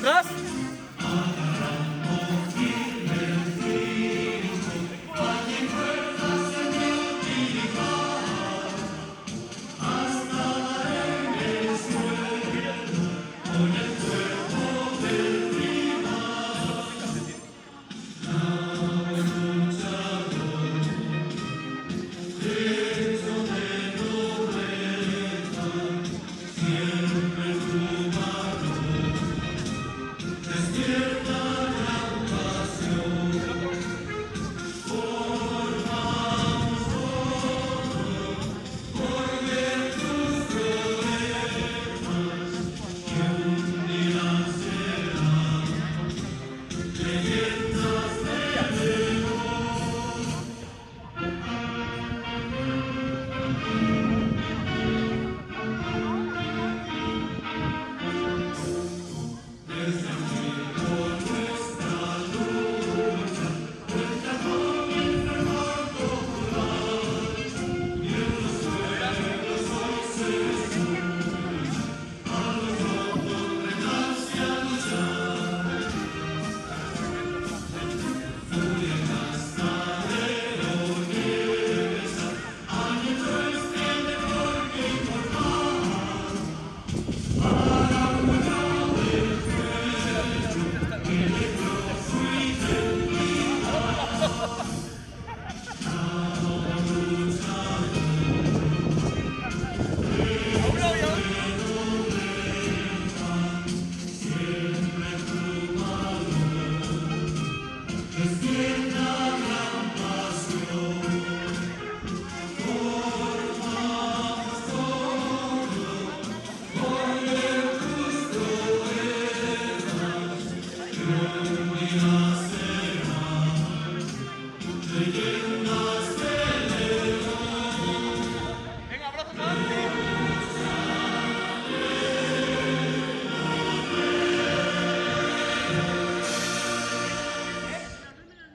¿Atrás?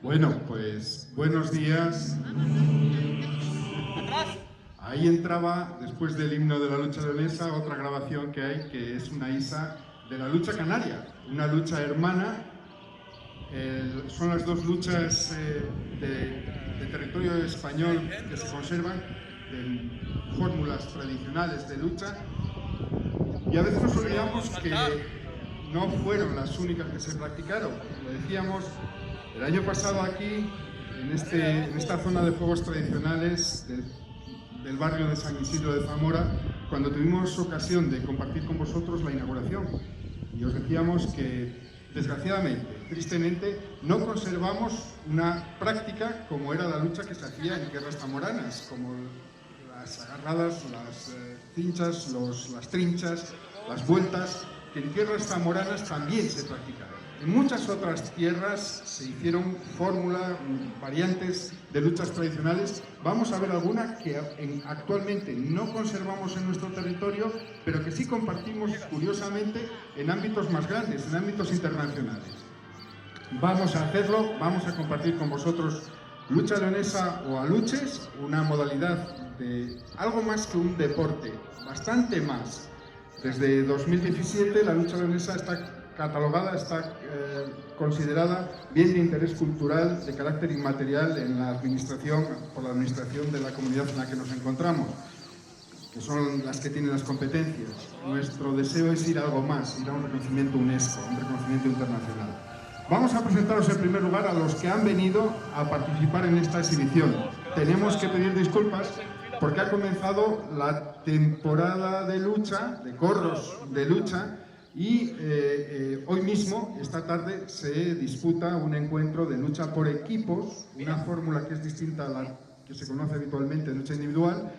Bueno, pues buenos días. Ahí entraba, después del himno de la lucha leonesa, otra grabación que hay, que es una isa de la lucha canaria, una lucha hermana. Son las dos luchas de territorio español que se conservan, de fórmulas tradicionales de lucha. Y a veces nos olvidamos que no fueron las únicas que se practicaron. Como decíamos, el año pasado aquí, en esta zona de juegos tradicionales del barrio de San Isidro de Zamora, cuando tuvimos ocasión de compartir con vosotros la inauguración. Y os decíamos que, desgraciadamente, tristemente, no conservamos una práctica como era la lucha que se hacía en tierras zamoranas, como las agarradas, las cinchas, las trinchas, las vueltas, que en tierras zamoranas también se practicaron. En muchas otras tierras se hicieron fórmulas, variantes de luchas tradicionales. Vamos a ver alguna que actualmente no conservamos en nuestro territorio, pero que sí compartimos, curiosamente, en ámbitos más grandes, en ámbitos internacionales. Vamos a hacerlo, vamos a compartir con vosotros lucha leonesa o aluches, una modalidad de algo más que un deporte, bastante más. Desde 2017 la lucha leonesa está catalogada, está considerada bien de interés cultural de carácter inmaterial en la administración, por la administración de la comunidad en la que nos encontramos, que son las que tienen las competencias. Nuestro deseo es ir a algo más, ir a un reconocimiento UNESCO, un reconocimiento internacional. Vamos a presentaros en primer lugar a los que han venido a participar en esta exhibición. Tenemos que pedir disculpas porque ha comenzado la temporada de lucha, de corros de lucha, y hoy mismo, esta tarde, se disputa un encuentro de lucha por equipos, una fórmula que es distinta a la que se conoce habitualmente de lucha individual,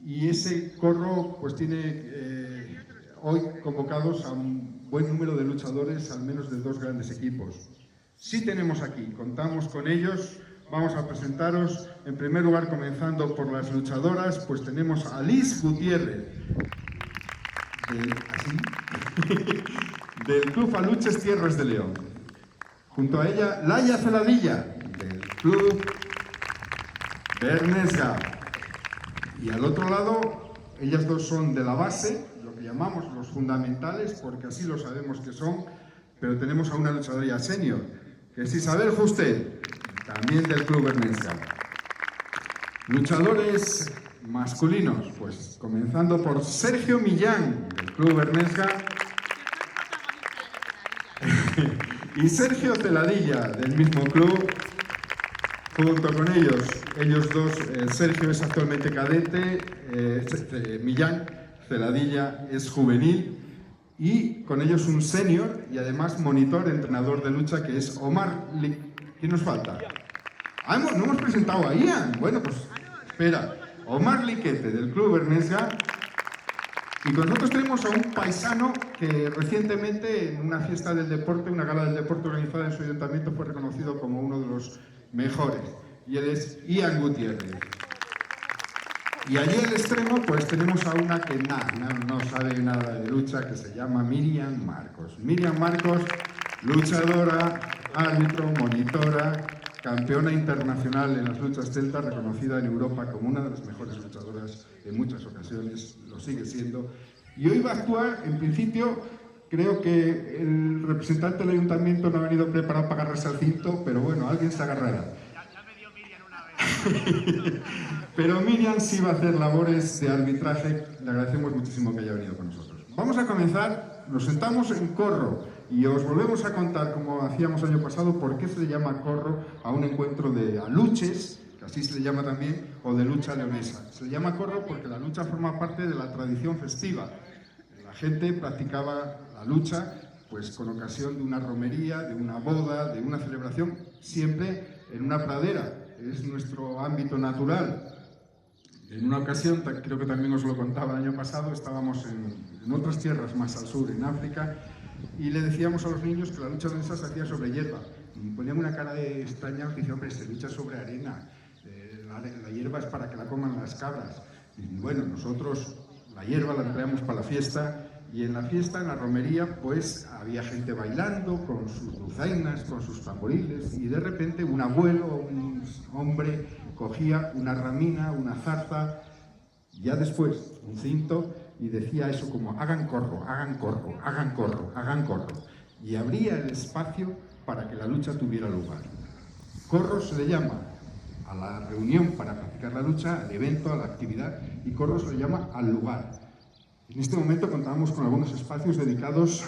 y ese corro pues tiene hoy convocados a un buen número de luchadores, al menos de 2 grandes equipos. Sí tenemos aquí, contamos con ellos. Vamos a presentaros, en primer lugar, comenzando por las luchadoras, pues tenemos a Liz Gutiérrez, del Club Aluches Tierras de León. Junto a ella, Laia Celadilla, del Club Bernesga. Y al otro lado, ellas dos son de la base, lo que llamamos los fundamentales, porque así lo sabemos que son, pero tenemos a una luchadora senior, que es Isabel Justel, también del Club Bernesga. Luchadores masculinos, pues comenzando por Sergio Millán, del Club Bernesga, y Sergio Celadilla, del mismo club. Junto con ellos dos, Sergio es actualmente cadete, Millán Celadilla es juvenil, y con ellos un senior y además monitor, entrenador de lucha, que es Omar. ¿Quién nos falta? Ah, no hemos presentado a Ian. Bueno, pues espera. Omar Liquete, del Club Bernesga. Y con nosotros tenemos a un paisano que recientemente en una fiesta del deporte, una gala del deporte organizada en su ayuntamiento, fue reconocido como uno de los mejores. Y él es Ian Gutiérrez. Y allí al extremo pues tenemos a una que no sabe nada de lucha, que se llama Miriam Marcos. Miriam Marcos, luchadora, árbitro, monitora, campeona internacional en las luchas celtas, reconocida en Europa como una de las mejores luchadoras en muchas ocasiones, lo sigue siendo. Y hoy va a actuar, en principio, creo que el representante del ayuntamiento no ha venido preparado para agarrarse al cinto, pero bueno, alguien se agarrará. Ya me dio Miriam una vez. Pero Miriam sí va a hacer labores de arbitraje, le agradecemos muchísimo que haya venido con nosotros. Vamos a comenzar, nos sentamos en corro y os volvemos a contar, como hacíamos el año pasado, por qué se le llama corro a un encuentro de aluches, que así se le llama también, o de lucha leonesa. Se le llama corro porque la lucha forma parte de la tradición festiva. La gente practicaba la lucha pues con ocasión de una romería, de una boda, de una celebración, siempre en una pradera. Es nuestro ámbito natural. En una ocasión, creo que también os lo contaba el año pasado, estábamos en otras tierras más al sur, en África, y le decíamos a los niños que la lucha leonesa se hacía sobre hierba. Y ponían una cara de extraña que decía, hombre, se lucha sobre arena, la hierba es para que la coman las cabras. Y bueno, nosotros la hierba la empleamos para la fiesta, y en la fiesta, en la romería, pues había gente bailando con sus dulzainas, con sus tamboriles, y de repente un abuelo, un hombre, cogía una ramina, una zarza, ya después un cinto, y decía eso como hagan corro, hagan corro, hagan corro, hagan corro, y abría el espacio para que la lucha tuviera lugar. Corro se le llama a la reunión para practicar la lucha, al evento, a la actividad, y corro se le llama al lugar. En este momento contamos con algunos espacios dedicados,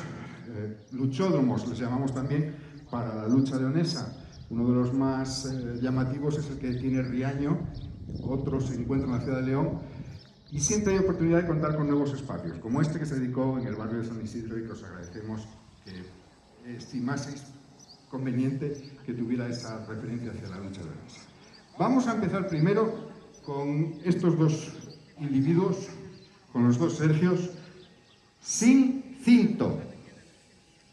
luchódromos les llamamos también, para la lucha leonesa. Uno de los más llamativos es el que tiene Riaño, otro se encuentra en la ciudad de León, y siempre hay oportunidad de contar con nuevos espacios, como este que se dedicó en el barrio de San Isidro y que os agradecemos que estimaseis conveniente que tuviera esa referencia hacia la lucha leonesa. Vamos a empezar primero con estos dos individuos, con los dos Sergios, sin cinto.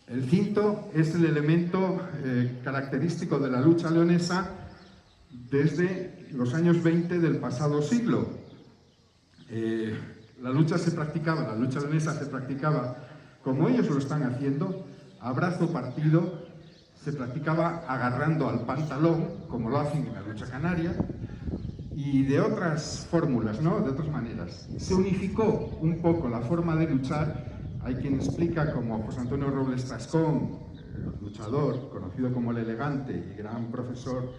El cinto es el elemento característico de la lucha leonesa desde los años 20 del pasado siglo. La lucha leonesa se practicaba como ellos lo están haciendo, a brazo partido, se practicaba agarrando al pantalón, como lo hacen en la lucha canaria, y de otras fórmulas, ¿no? De otras maneras. Se unificó un poco la forma de luchar. Hay quien explica, como José Antonio Robles Tascón, luchador, conocido como el Elegante y gran profesor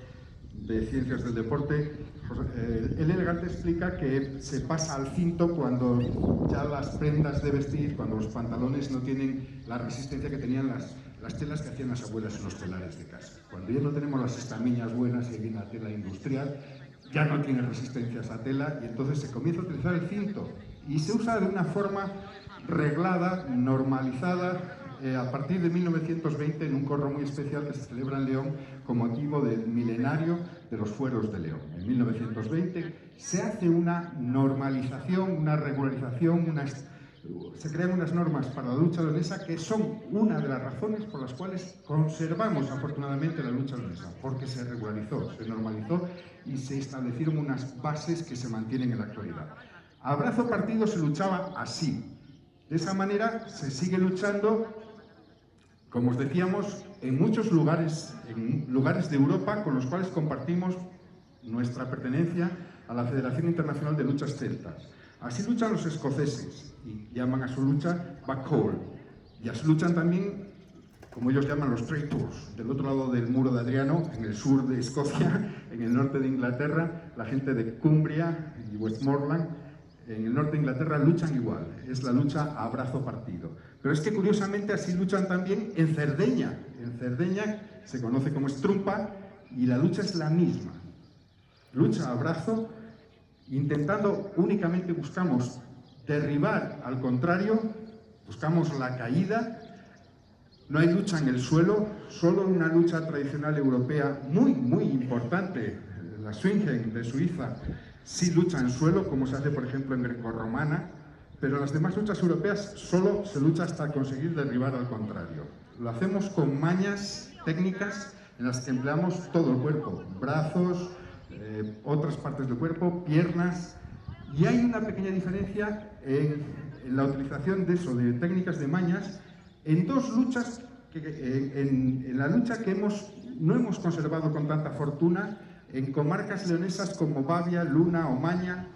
de ciencias del deporte, el Elegante explica que se pasa al cinto cuando ya las prendas de vestir, cuando los pantalones no tienen la resistencia que tenían las telas que hacían las abuelas en los telares de casa. Cuando ya no tenemos las estamiñas buenas y viene la tela industrial, ya no tiene resistencia a esa tela y entonces se comienza a utilizar el cinto y se usa de una forma reglada, normalizada, a partir de 1920 en un corro muy especial que se celebra en León con motivo del milenario de los fueros de León. En 1920 se hace una normalización, una regularización, se crean unas normas para la lucha leonesa que son una de las razones por las cuales conservamos afortunadamente la lucha leonesa, porque se regularizó, se normalizó y se establecieron unas bases que se mantienen en la actualidad. A brazo partido se luchaba así. De esa manera se sigue luchando, como os decíamos, en muchos lugares de Europa con los cuales compartimos nuestra pertenencia a la Federación Internacional de Luchas Celtas. Así luchan los escoceses y llaman a su lucha Backhall. Y así luchan también, como ellos llaman, los Traitors, del otro lado del muro de Adriano, en el sur de Escocia, en el norte de Inglaterra, la gente de Cumbria y Westmoreland, en el norte de Inglaterra luchan igual, es la lucha a brazo partido. Pero es que curiosamente así luchan también en Cerdeña. En Cerdeña se conoce como Strumpa y la lucha es la misma. Lucha a brazo, intentando únicamente buscamos derribar al contrario, buscamos la caída. No hay lucha en el suelo, solo una lucha tradicional europea muy importante, la Swingen de Suiza, sí lucha en suelo, como se hace por ejemplo en grecorromana, pero las demás luchas europeas solo se lucha hasta conseguir derribar al contrario. Lo hacemos con mañas técnicas en las que empleamos todo el cuerpo, brazos, otras partes del cuerpo, piernas, y hay una pequeña diferencia en la utilización de eso, de técnicas de mañas, en dos luchas, en la lucha que no hemos conservado con tanta fortuna, en comarcas leonesas como Bavia, Luna o Maña,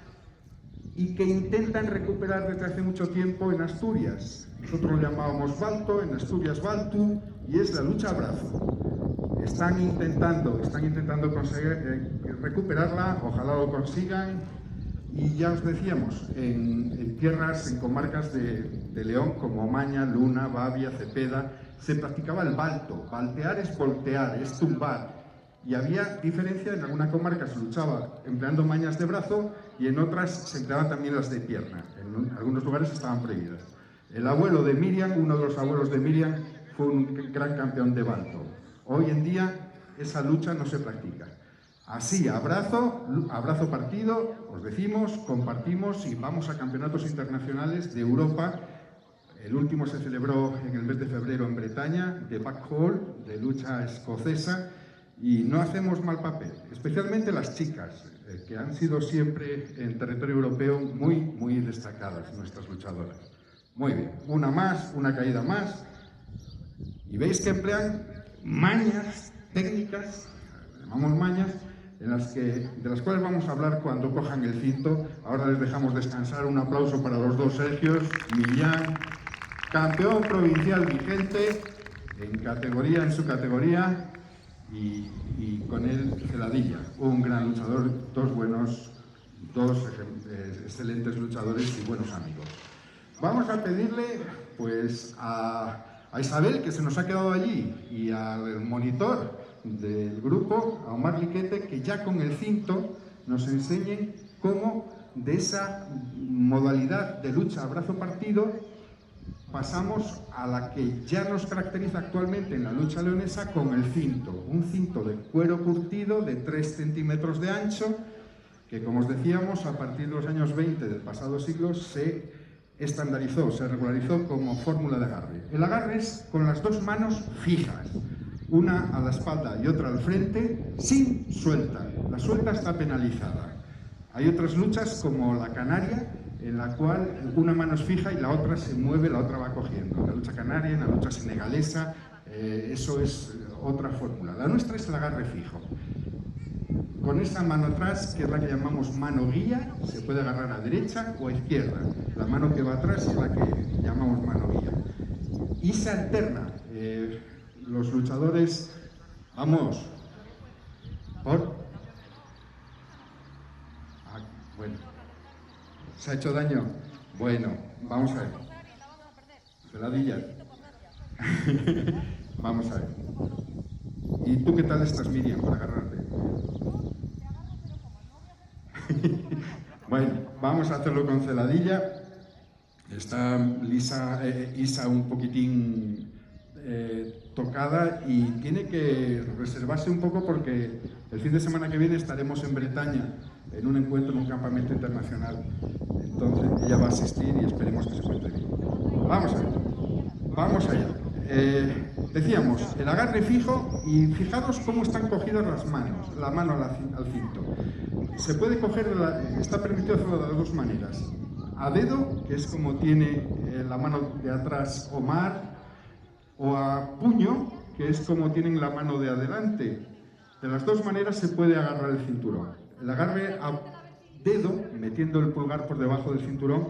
y que intentan recuperar desde hace mucho tiempo en Asturias. Nosotros lo llamábamos Balto, en Asturias Baltu, y es la lucha a brazo. Están intentando conseguir recuperarla, ojalá lo consigan, y ya os decíamos, en tierras, en comarcas de León como Maña, Luna, Bavia, Cepeda, se practicaba el balto. Baltear es voltear, es tumbar. Y había diferencia, en alguna comarca se luchaba empleando mañas de brazo y en otras se empleaban también las de pierna. En algunos lugares estaban prohibidas. El abuelo de Miriam, uno de los abuelos de Miriam, fue un gran campeón de balto. Hoy en día esa lucha no se practica. Así, a brazo partido, os decimos, compartimos y vamos a campeonatos internacionales de Europa. El último se celebró en el mes de febrero en Bretaña, de Backhall, de lucha escocesa, y no hacemos mal papel, especialmente las chicas, que han sido siempre en territorio europeo muy destacadas, nuestras luchadoras. Muy bien, una más, una caída más, y veis que emplean mañas técnicas, llamamos mañas, de las cuales vamos a hablar cuando cojan el cinto. Ahora les dejamos descansar. Un aplauso para los dos Sergios. Millán, campeón provincial vigente en su categoría, y con él Celadilla, un gran luchador, dos excelentes luchadores y buenos amigos. Vamos a pedirle pues a Isabel, que se nos ha quedado allí, y al monitor del grupo, a Omar Liquete, que ya con el cinto nos enseñen cómo de esa modalidad de lucha a brazo partido pasamos a la que ya nos caracteriza actualmente en la lucha leonesa con el cinto, un cinto de cuero curtido de 3 centímetros de ancho, que como os decíamos, a partir de los años 20 del pasado siglo se estandarizó, se regularizó como fórmula de agarre. El agarre es con las dos manos fijas, una a la espalda y otra al frente, sin suelta. La suelta está penalizada. Hay otras luchas como la canaria, en la cual una mano es fija y la otra se mueve, la otra va cogiendo. La lucha canaria, en la lucha senegalesa, eso es otra fórmula. La nuestra es el agarre fijo. Con esa mano atrás, que es la que llamamos mano guía, se puede agarrar a derecha o a izquierda. La mano que va atrás es la que llamamos mano guía. Y se alterna. Los luchadores, vamos, bueno, ¿se ha hecho daño? Bueno, vamos a ver. Celadilla. Vamos a ver. ¿Y tú qué tal estás, Miriam, para agarrarte? Bueno, vamos a hacerlo con Celadilla. Está Isa un poquitín tocada y tiene que reservarse un poco porque el fin de semana que viene estaremos en Bretaña en un encuentro, en un campamento internacional. Entonces ella va a asistir y esperemos que se encuentre bien. Vamos allá. Vamos allá. Decíamos, el agarre fijo y fijaros cómo están cogidas las manos, la mano al cinto. Se puede coger, está permitido hacerlo de las dos maneras. A dedo, que es como tiene la mano de atrás Omar, o a puño, que es como tienen la mano de adelante. De las dos maneras se puede agarrar el cinturón. El agarre a dedo, metiendo el pulgar por debajo del cinturón,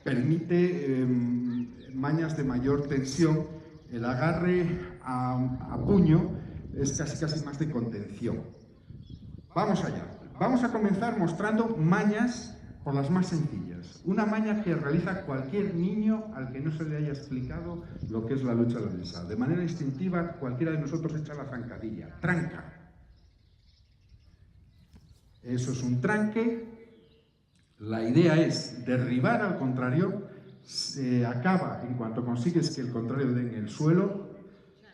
permite mañas de mayor tensión. El agarre a puño es casi más de contención. Vamos allá. Vamos a comenzar mostrando mañas por las más sencillas. Una maña que realiza cualquier niño al que no se le haya explicado lo que es la lucha leonesa. De manera instintiva, cualquiera de nosotros echa la zancadilla. Tranca. Eso es un tranque. La idea es derribar al contrario. Se acaba en cuanto consigues que el contrario dé en el suelo.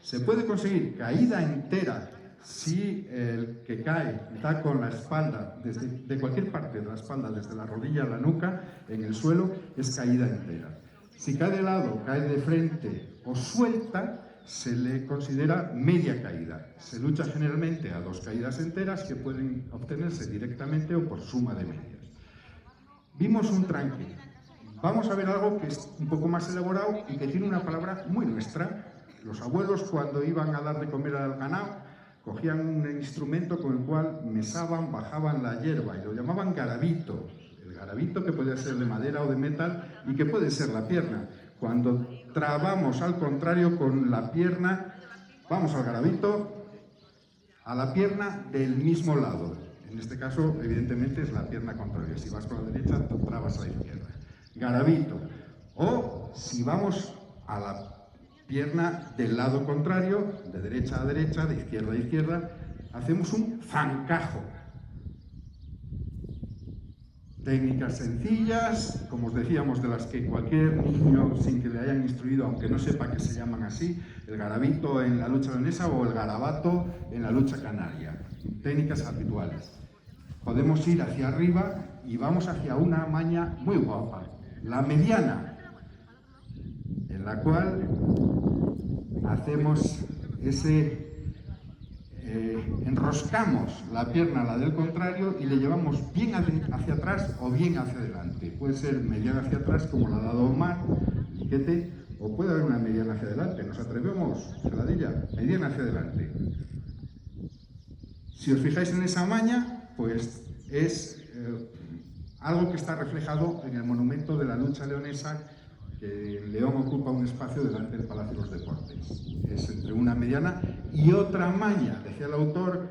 Se puede conseguir caída entera si el que cae da con la espalda, de cualquier parte de la espalda, desde la rodilla a la nuca, en el suelo, es caída entera. Si cae de lado, cae de frente o suelta, se le considera media caída. Se lucha generalmente a 2 caídas enteras que pueden obtenerse directamente o por suma de medias. Vimos un tranque. Vamos a ver algo que es un poco más elaborado y que tiene una palabra muy nuestra. Los abuelos, cuando iban a dar de comer al ganado, cogían un instrumento con el cual mesaban, bajaban la hierba y lo llamaban garabito. El garabito, que puede ser de madera o de metal, y que puede ser la pierna. Cuando trabamos al contrario con la pierna, vamos al garabito, a la pierna del mismo lado. En este caso, evidentemente, es la pierna contraria. Si vas con la derecha, trabas a la izquierda. Garabito. O si vamos a la pierna del lado contrario, de derecha a derecha, de izquierda a izquierda, hacemos un zancajo. Técnicas sencillas, como os decíamos, de las que cualquier niño, sin que le hayan instruido, aunque no sepa que se llaman así, el garabito en la lucha leonesa o el garabato en la lucha canaria. Técnicas habituales. Podemos ir hacia arriba y vamos hacia una maña muy guapa, la mediana, en la cual hacemos enroscamos la pierna a la del contrario y le llevamos bien hacia atrás o bien hacia adelante. Puede ser mediana hacia atrás, como la ha dado Omar, Liquete, o puede haber una mediana hacia adelante. ¿Nos atrevemos? Celadilla, mediana hacia adelante. Si os fijáis en esa maña, pues es algo que está reflejado en el monumento de la lucha leonesa, que León ocupa un espacio delante del Palacio de los Deportes. Es entre una mediana y otra maña. Decía el autor,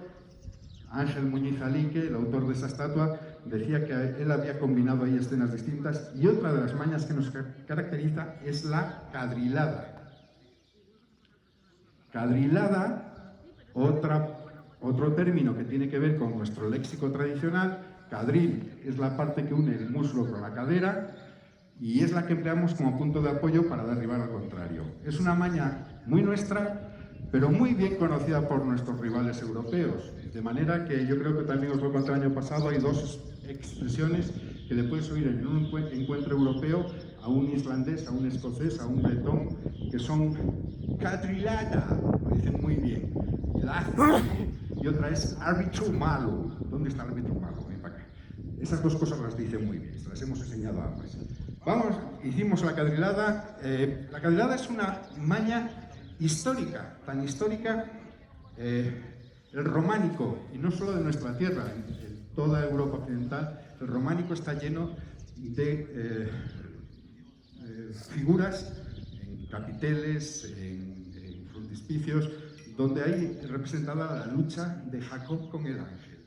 Ángel Muñiz Alique, el autor de esa estatua, decía que él había combinado ahí escenas distintas, y otra de las mañas que nos caracteriza es la cadrilada. Cadrilada, otro término que tiene que ver con nuestro léxico tradicional. Cadril es la parte que une el muslo con la cadera y es la que empleamos como punto de apoyo para derribar al contrario. Es una maña muy nuestra, pero muy bien conocida por nuestros rivales europeos. De manera que yo creo que también os lo conté el año pasado, hay 2 expresiones que le puedes oír en un encuentro europeo a un islandés, a un escocés, a un bretón, que son cadrilada, lo dicen muy bien. Y otra es árbitro malo. ¿Dónde está el árbitro malo? Ven para acá. Esas 2 cosas las dicen muy bien, se las hemos enseñado a ambas. Vamos, hicimos la cadrilada. La cadrilada es una maña histórica, tan histórica, el románico, y no solo de nuestra tierra, en toda Europa occidental, el románico está lleno de figuras en capiteles, en frontispicios, donde hay representada la lucha de Jacob con el ángel.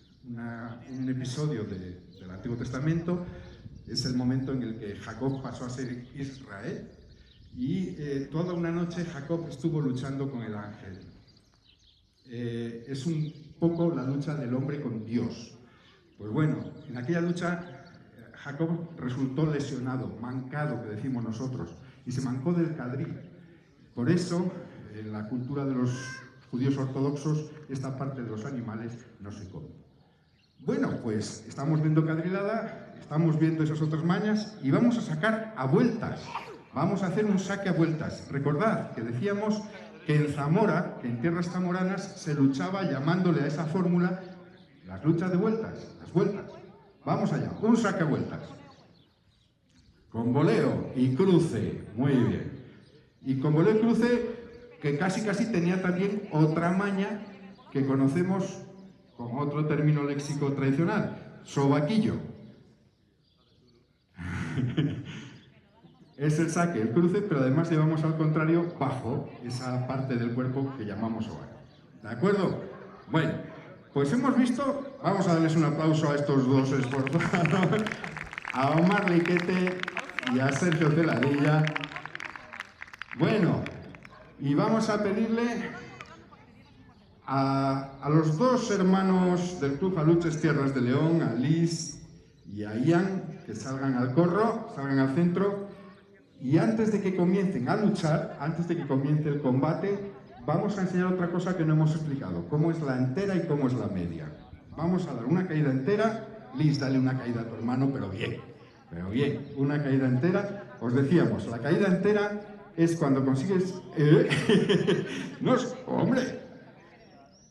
Un episodio del Antiguo Testamento. Es el momento en el que Jacob pasó a ser Israel y toda una noche Jacob estuvo luchando con el ángel. Es un poco la lucha del hombre con Dios. Pues bueno, en aquella lucha Jacob resultó lesionado, mancado, que decimos nosotros, y se mancó del cadril. Por eso, en la cultura de los judíos ortodoxos, esta parte de los animales no se come. Bueno, pues estamos viendo cadrilada, estamos viendo esas otras mañas y vamos a sacar a vueltas. Vamos a hacer un saque a vueltas. Recordad que decíamos que en Zamora, que en tierras zamoranas, se luchaba llamándole a esa fórmula las luchas de vueltas, las vueltas. Vamos allá, un saque a vueltas. Con voleo y cruce, muy bien. Y con voleo y cruce, que casi tenía también otra maña que conocemos con otro término léxico tradicional, sobaquillo. Es el saque, el cruce, pero además llevamos al contrario bajo esa parte del cuerpo que llamamos sobaco. ¿De acuerdo? Bueno, pues hemos visto, vamos a darles un aplauso a estos dos esforzados, a Omar Liquete y a Sergio Celadilla. Bueno, y vamos a pedirle a los dos hermanos del Club Aluches Tierras de León, a Liz y a Ian, que salgan al corro, salgan al centro. Y antes de que comiencen a luchar, antes de que comience el combate, vamos a enseñar otra cosa que no hemos explicado, cómo es la entera y cómo es la media. Vamos a dar una caída entera. Liz, dale una caída a tu hermano, pero bien, una caída entera. Os decíamos, la caída entera es cuando consigues... No es... ¡Hombre!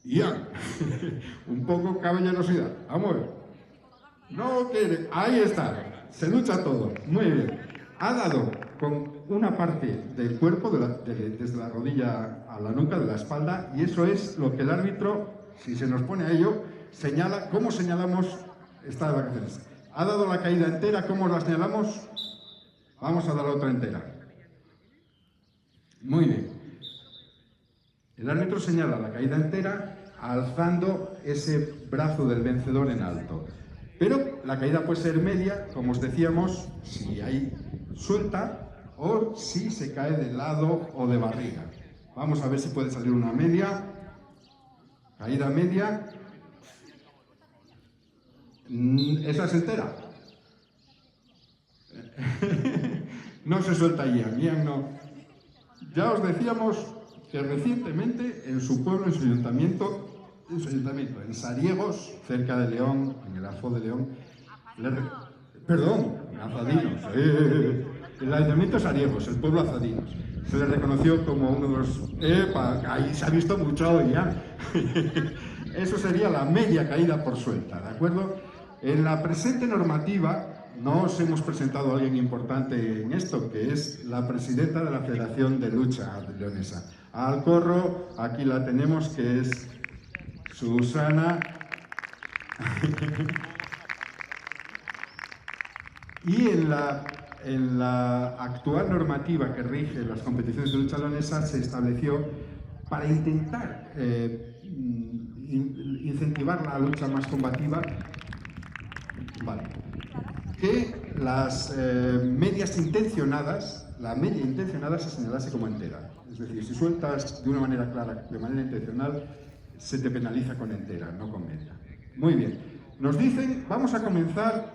Ian, un poco caballerosidad. Vamos a ver. No quiere... Ahí está. Se lucha todo. Muy bien. Ha dado con una parte del cuerpo, desde la rodilla a la nuca, de la espalda, y eso es lo que el árbitro, si se nos pone a ello, señala. ¿Cómo señalamos? Está de vacaciones. Ha dado la caída entera. ¿Cómo la señalamos? Vamos a dar la otra entera. Muy bien. El árbitro señala la caída entera alzando ese brazo del vencedor en alto. Pero la caída puede ser media, como os decíamos, si hay suelta o si se cae de lado o de barriga. Vamos a ver si puede salir una media. Caída media. ¿Esa es entera? No se suelta Ian no. Ya os decíamos que recientemente en su pueblo, en su ayuntamiento, en Sariegos, cerca de León, en el Arfo de León, Azadinos, el ayuntamiento de Sariegos, el pueblo Azadinos, se le reconoció como uno de los... ahí se ha visto mucho ya. Eso sería la media caída por suelta, ¿de acuerdo? En la presente normativa no os hemos presentado a alguien importante en esto, que es la presidenta de la Federación de Lucha Leonesa. Al corro, aquí la tenemos, que es Susana. Y en la actual normativa que rige las competiciones de lucha leonesa se estableció, para intentar incentivar la lucha más combativa, que las medias intencionadas, la media intencionada se señalase como entera. Es decir, si sueltas de una manera clara, de manera intencional, se te penaliza con entera, no con media. Muy bien. Nos dicen, vamos a comenzar.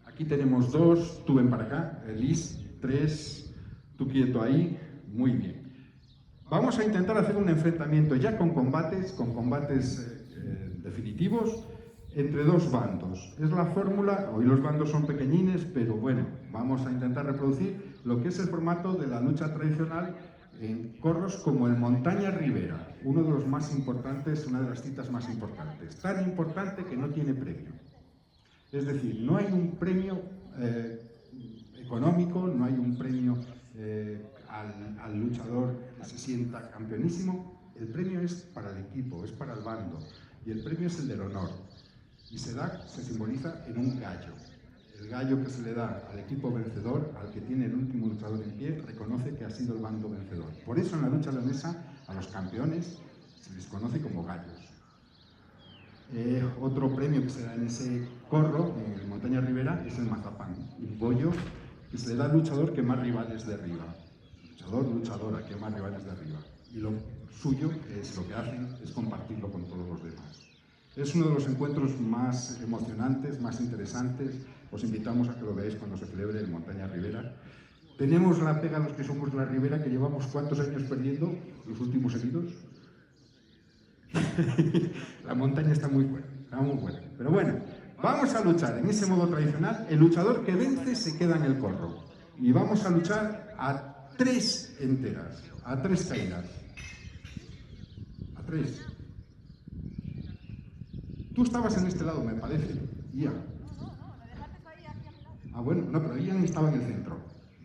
Aquí tenemos 2, tú ven para acá, Liz, 3, tú quieto ahí. Muy bien. Vamos a intentar hacer un enfrentamiento ya con combates definitivos, entre dos bandos. Es la fórmula, hoy los bandos son pequeñines, pero bueno, vamos a intentar reproducir lo que es el formato de la lucha tradicional en corros como el Montaña Ribera, uno de los más importantes, una de las citas más importantes, tan importante que no tiene premio. Es decir, no hay un premio económico, no hay un premio al luchador que se sienta campeonísimo. El premio es para el equipo, es para el bando, y el premio es el del honor. Y se simboliza en un gallo. El gallo que se le da al equipo vencedor, al que tiene el último luchador en pie, reconoce que ha sido el bando vencedor. Por eso en la lucha leonesa a los campeones se les conoce como gallos. Otro premio que se da en ese corro, en el Montaña Ribera, es el mazapán, un bollo que se le da al luchador que más rivales derriba. Luchadora, que más rivales derriba. Y lo suyo, lo que hacen, es compartirlo con todos los demás. Es uno de los encuentros más emocionantes, más interesantes. Os invitamos a que lo veáis cuando se celebre el Montaña Ribera. Tenemos la pega los que somos de la Ribera, que llevamos ¿cuántos años perdiendo? Los últimos seguidos. La montaña está muy fuerte, Pero bueno, vamos a luchar en ese modo tradicional. El luchador que vence se queda en el corro. y vamos a luchar a 3 enteras, a 3 caídas. A 3. Tú estabas en este lado, me parece, Ian. Ah, bueno, no, pero Ian estaba en el centro.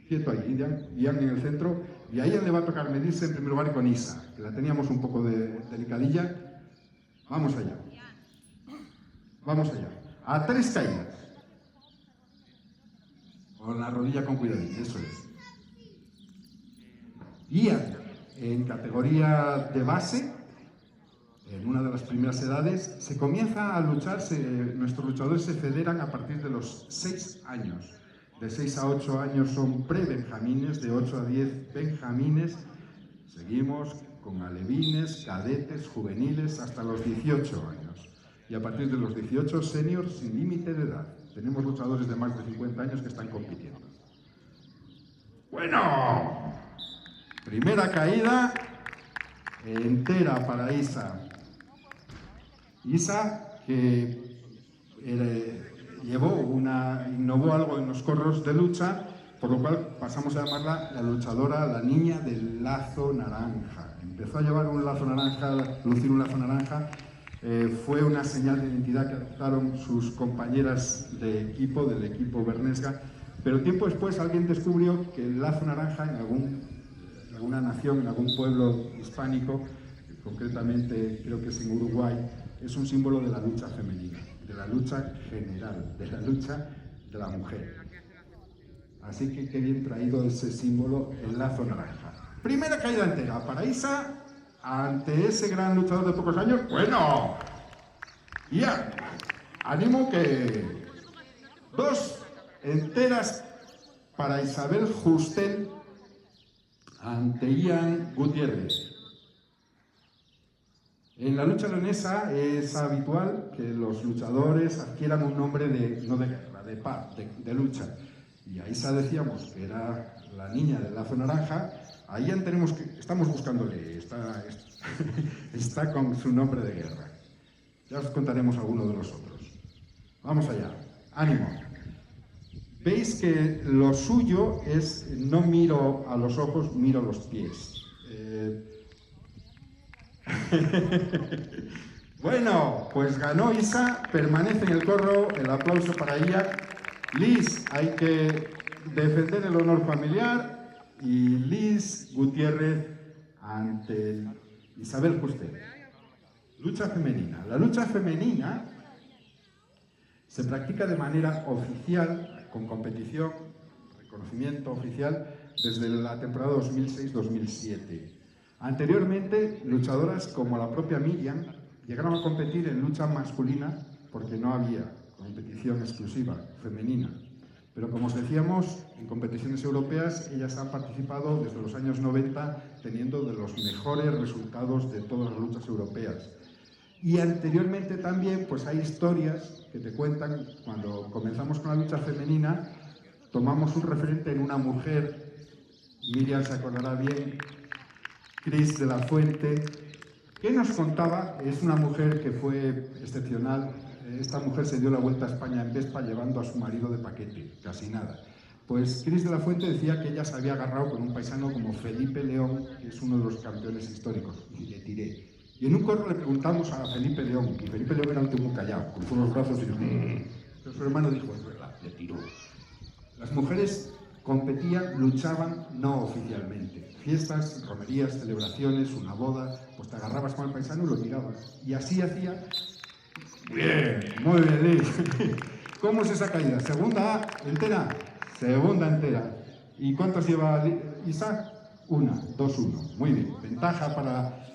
Quieto ahí, Ian en el centro. Y a Ian le va a tocar medirse en primer lugar con Isa, que la teníamos un poco de delicadilla. Vamos allá. Vamos allá. A 3 caídas. Con la rodilla con cuidadito, eso es. Ian, en categoría de base, en una de las primeras edades, se comienza a luchar, nuestros luchadores se federan a partir de los 6 años. De 6 a 8 años son pre-benjamines, de 8 a 10 benjamines. Seguimos con alevines, cadetes, juveniles, hasta los 18 años. Y a partir de los 18, seniors sin límite de edad. Tenemos luchadores de más de 50 años que están compitiendo. Bueno, primera caída entera para Isa. Isa, que innovó algo en los corros de lucha, por lo cual pasamos a llamarla la luchadora, la niña del lazo naranja. Empezó a llevar un lazo naranja, lucir un lazo naranja. Fue una señal de identidad que adoptaron sus compañeras de equipo, del equipo Bernesga, pero tiempo después alguien descubrió que el lazo naranja en alguna nación, en algún pueblo hispánico, concretamente creo que es en Uruguay, es un símbolo de la lucha femenina, de la lucha general, de la lucha de la mujer. Así que qué bien traído ese símbolo, el lazo naranja. Primera caída entera para Isa. Ante ese gran luchador de pocos años, bueno, ya, animo que 2 enteras para Isabel Justel ante Ian Gutiérrez. En la lucha leonesa es habitual que los luchadores adquieran un nombre no de guerra, de paz, de lucha. Y a Isa decíamos que era la niña del lazo naranja. A Ian estamos buscándole, está con su nombre de guerra. Ya os contaremos alguno de los otros. Vamos allá, ánimo. Veis que lo suyo es, no miro a los ojos, miro los pies. Bueno, pues ganó Isa, permanece en el corro, el aplauso para ella. Liz, hay que defender el honor familiar. Y Liz Gutiérrez ante Isabel Justel. Lucha femenina. La lucha femenina se practica de manera oficial, con competición, reconocimiento oficial, desde la temporada 2006-2007. Anteriormente, luchadoras como la propia Miriam llegaron a competir en lucha masculina porque no había competición exclusiva femenina. Pero como os decíamos, en competiciones europeas ellas han participado desde los años 90 teniendo de los mejores resultados de todas las luchas europeas. Y anteriormente también pues hay historias que te cuentan, cuando comenzamos con la lucha femenina, tomamos un referente en una mujer, Miriam se acordará bien, Cris de la Fuente, que nos contaba, es una mujer que fue excepcional. Esta mujer se dio la vuelta a España en Vespa llevando a su marido de paquete, casi nada. Pues Cris de la Fuente decía que ella se había agarrado con un paisano como Felipe León, que es uno de los campeones históricos, y le tiré. Y en un corro le preguntamos a Felipe León, y Felipe León era un tipo muy callado, cruzó los brazos y dijo, pero su hermano dijo, es verdad, le tiró. Las mujeres competían, luchaban no oficialmente. Fiestas, romerías, celebraciones, una boda, pues te agarrabas con el paisano y lo tirabas. Y así hacía. Bien, muy bien, Liz. ¿Cómo es esa caída? ¿Segunda entera? Segunda entera. ¿Y cuántas lleva Isa? 1, 2, 1. Muy bien. Ventaja para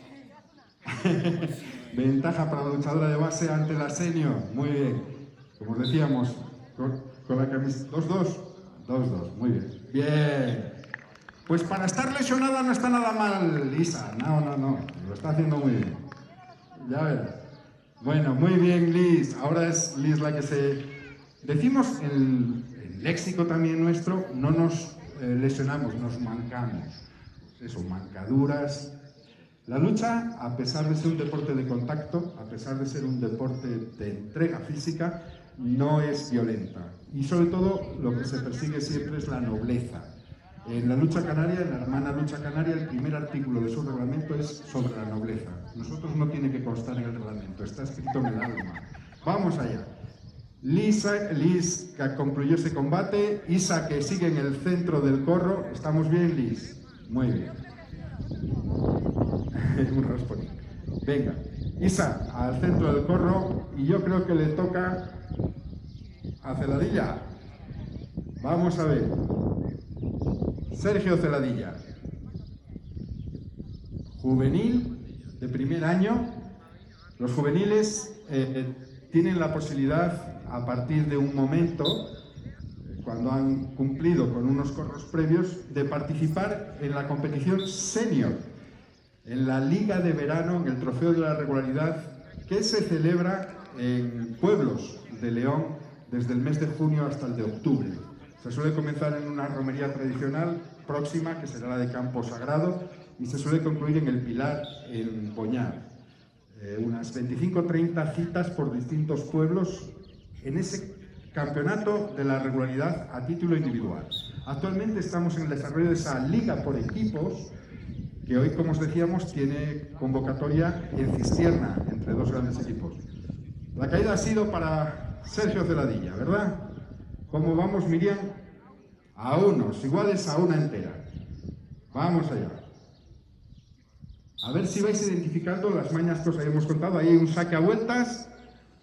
la luchadora de base ante la senior. Muy bien. Como decíamos, con la camisa. 2-2. 2-2. Muy bien. Bien. Pues para estar lesionada no está nada mal, Isa. No. Lo está haciendo muy bien. Ya verás. Bueno, muy bien, Liz. Ahora es Liz la que se... Decimos en el léxico también nuestro, no nos lesionamos, nos mancamos. Eso, mancaduras. La lucha, a pesar de ser un deporte de contacto, a pesar de ser un deporte de entrega física, no es violenta. y sobre todo lo que se persigue siempre es la nobleza. En la lucha canaria, en la hermana lucha canaria, el primer artículo de su reglamento es sobre la nobleza. Nosotros no tiene que constar en el reglamento, está escrito en el alma. Vamos allá. Liz, que concluyó ese combate. Isa, que sigue en el centro del corro. ¿Estamos bien, Liz? Muy bien. Un rasponín. Venga, Isa, al centro del corro. Y yo creo que le toca a Celadilla. Vamos a ver. Sergio Celadilla. Juvenil, de primer año. Los juveniles tienen la posibilidad, a partir de un momento, cuando han cumplido con unos corros previos, de participar en la competición senior, en la Liga de Verano, en el Trofeo de la Regularidad, que se celebra en pueblos de León desde el mes de junio hasta el de octubre. Se suele comenzar en una romería tradicional próxima, que será la de Campo Sagrado, y se suele concluir en el Pilar, en Boñar. Unas 25-30 citas por distintos pueblos en ese campeonato de la regularidad a título individual. Actualmente estamos en el desarrollo de esa liga por equipos, que hoy, como os decíamos, tiene convocatoria en Cistierna, entre dos grandes equipos. La caída ha sido para Sergio Celadilla, ¿verdad? ¿Cómo vamos, Miriam? A unos, iguales a una entera. Vamos allá. A ver si vais identificando las mañas que os habíamos contado. Ahí hay un saque a vueltas.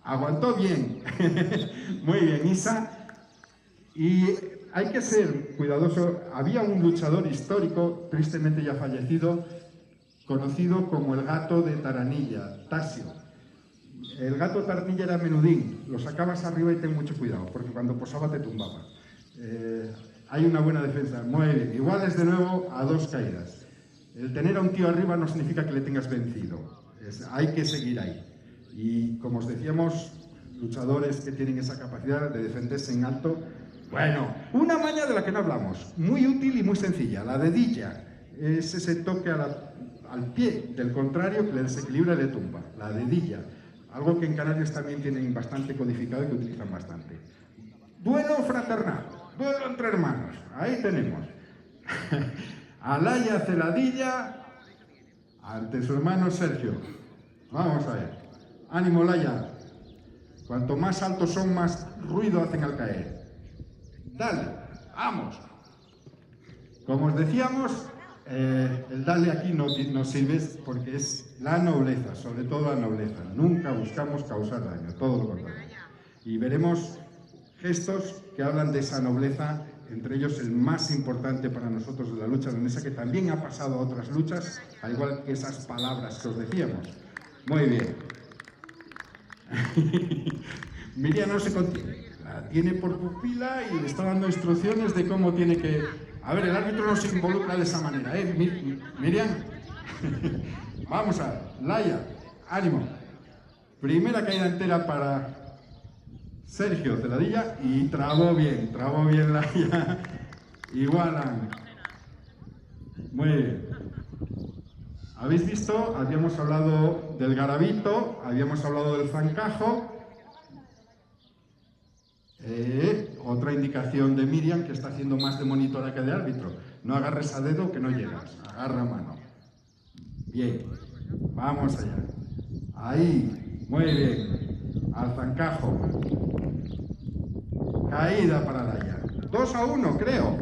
Aguantó bien. Muy bien, Isa. Y hay que ser cuidadoso. Había un luchador histórico, tristemente ya fallecido, conocido como el gato de Taranilla, Tasio. El gato de Taranilla era menudín. Lo sacabas arriba y ten mucho cuidado, porque cuando posaba te tumbaba. Hay una buena defensa. Muy bien. Iguales de nuevo a dos caídas. El tener a un tío arriba no significa que le tengas vencido. Hay que seguir ahí. Y como os decíamos, luchadores que tienen esa capacidad de defenderse en alto. Bueno, una maña de la que no hablamos, muy útil y muy sencilla, la dedilla. Es ese toque al pie del contrario que le desequilibra y le tumba. La dedilla. Algo que en Canarias también tienen bastante codificado y que utilizan bastante. Duelo fraternal, duelo entre hermanos. Ahí tenemos. Alaya Celadilla ante su hermano Sergio. Vamos a ver. Ánimo, Laya. Cuanto más altos son, más ruido hacen al caer. Dale, vamos. Como os decíamos, el dale aquí no sirve porque es la nobleza, sobre todo la nobleza. Nunca buscamos causar daño, todo lo contrario. Y veremos gestos que hablan de esa nobleza, entre ellos el más importante para nosotros de la lucha leonesa, que también ha pasado a otras luchas, al igual que esas palabras que os decíamos. Muy bien. Miriam no se contiene, la tiene por pupila y le está dando instrucciones de cómo tiene que... A ver, el árbitro no se involucra de esa manera, ¿eh? Miriam, vamos a ver, Laya, ánimo. Primera caída entera para Sergio Celadilla y trabó bien Laya. Igualan. Muy bien. ¿Habéis visto? Habíamos hablado del garabito, habíamos hablado del zancajo. Otra indicación de Miriam, que está haciendo más de monitora que de árbitro. No agarres a dedo que no llegas, agarra a mano. Bien, vamos allá. Ahí, muy bien. Al zancajo. Caída para Laya. 2-1, creo.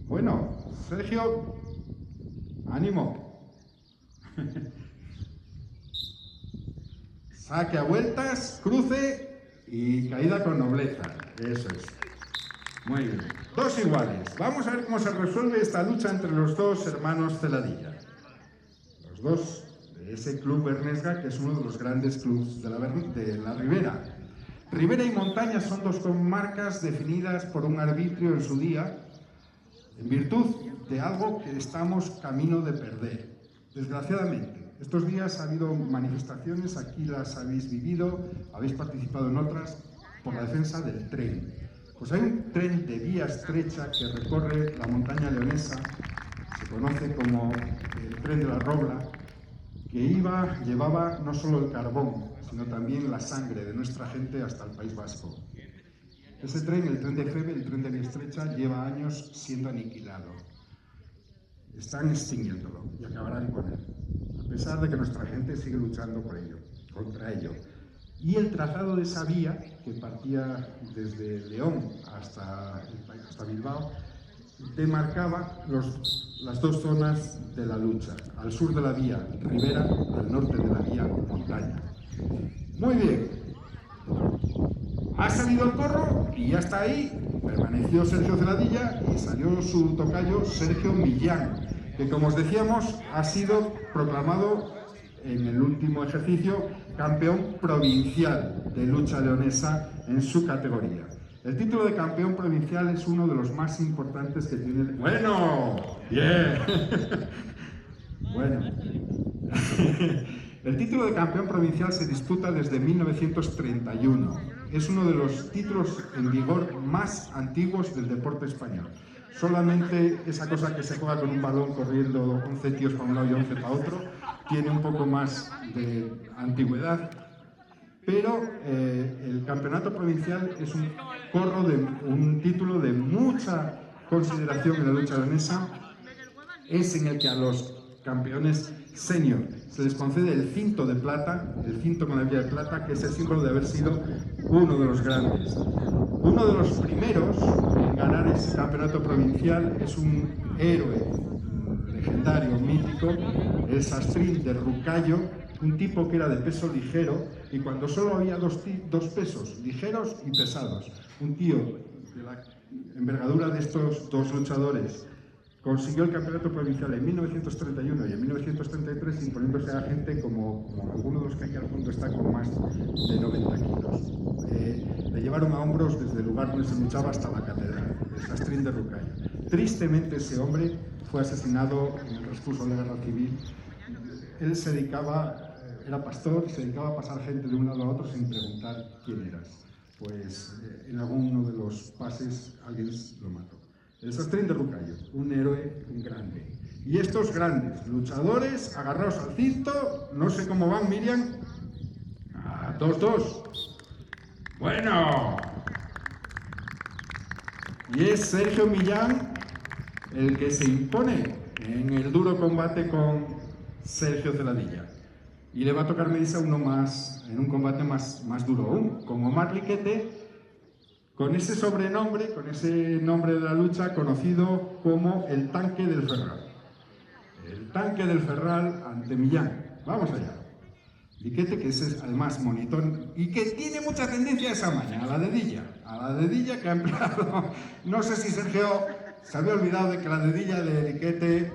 Bueno, Sergio, ánimo. Saque a vueltas, cruce y caída con nobleza. Eso es. Muy bien. Dos iguales. Vamos a ver cómo se resuelve esta lucha entre los dos hermanos Celadilla. Los dos de ese club Bernesga, que es uno de los grandes clubes de la Ribera. Ribera y montaña son dos comarcas definidas por un arbitrio en su día, en virtud de algo que estamos camino de perder. Desgraciadamente, estos días ha habido manifestaciones, aquí las habéis vivido, habéis participado en otras, por la defensa del tren. Pues hay un tren de vía estrecha que recorre la montaña leonesa, se conoce como el tren de la Robla, que llevaba no solo el carbón, sino también la sangre de nuestra gente hasta el País Vasco. Ese tren, el tren de Febe, el tren de Vía Estrecha, lleva años siendo aniquilado. Están extinguiéndolo y acabarán con él, a pesar de que nuestra gente sigue luchando por ello, contra ello. Y el trazado de esa vía, que partía desde León hasta Bilbao, demarcaba las dos zonas de la lucha. Al sur de la vía, ribera; al norte de la vía, montaña. Muy bien. Ha salido el corro y ya está ahí. Permaneció Sergio Celadilla y salió su tocayo Sergio Millán, que, como os decíamos, ha sido proclamado en el último ejercicio campeón provincial de lucha leonesa en su categoría. El título de campeón provincial es uno de los más importantes que tiene... ¡Bueno! ¡Bien! Bueno. El título de campeón provincial se disputa desde 1931. Es uno de los títulos en vigor más antiguos del deporte español. Solamente esa cosa que se juega con un balón corriendo 11 tíos para un lado y 11 para otro tiene un poco más de antigüedad. Pero el campeonato provincial es un título de mucha consideración en la lucha leonesa. Es en el que a los campeones senior se les concede el cinto de plata, el cinto con la vía de plata, que es el símbolo de haber sido uno de los grandes. Uno de los primeros en ganar ese campeonato provincial es un héroe legendario, mítico, el Sastrín de Rucayo, un tipo que era de peso ligero, y cuando solo había dos pesos, ligeros y pesados, un tío de la envergadura de estos dos luchadores consiguió el campeonato provincial en 1931 y en 1933, imponiéndose a gente como algunos de los que aquí al fondo están con más de 90 kilos. Le llevaron a hombros desde el lugar donde se luchaba hasta la catedral, el Sastrín de Rucayo. Tristemente, ese hombre fue asesinado en el transcurso de la guerra civil. Él se dedicaba, era pastor, se dedicaba a pasar gente de un lado a otro sin preguntar quién eras. Pues en alguno de los pases alguien lo mató. El Sastrín de Rucayo, un héroe grande. Y estos grandes luchadores, agarrados al cinto, no sé cómo van, Miriam. 2-2. Bueno. Y es Sergio Millán el que se impone en el duro combate con Sergio Celadilla. Y le va a tocar medirse a uno más, en un combate más duro aún, con Omar Liquete, con ese sobrenombre, con ese nombre de la lucha conocido como el Tanque del Ferral. El Tanque del Ferral ante Millán. Vamos allá. Liquete, que es además monitón y que tiene mucha tendencia a esa maña, a la dedilla que ha empleado. No sé si Sergio se había olvidado de que la dedilla de Liquete...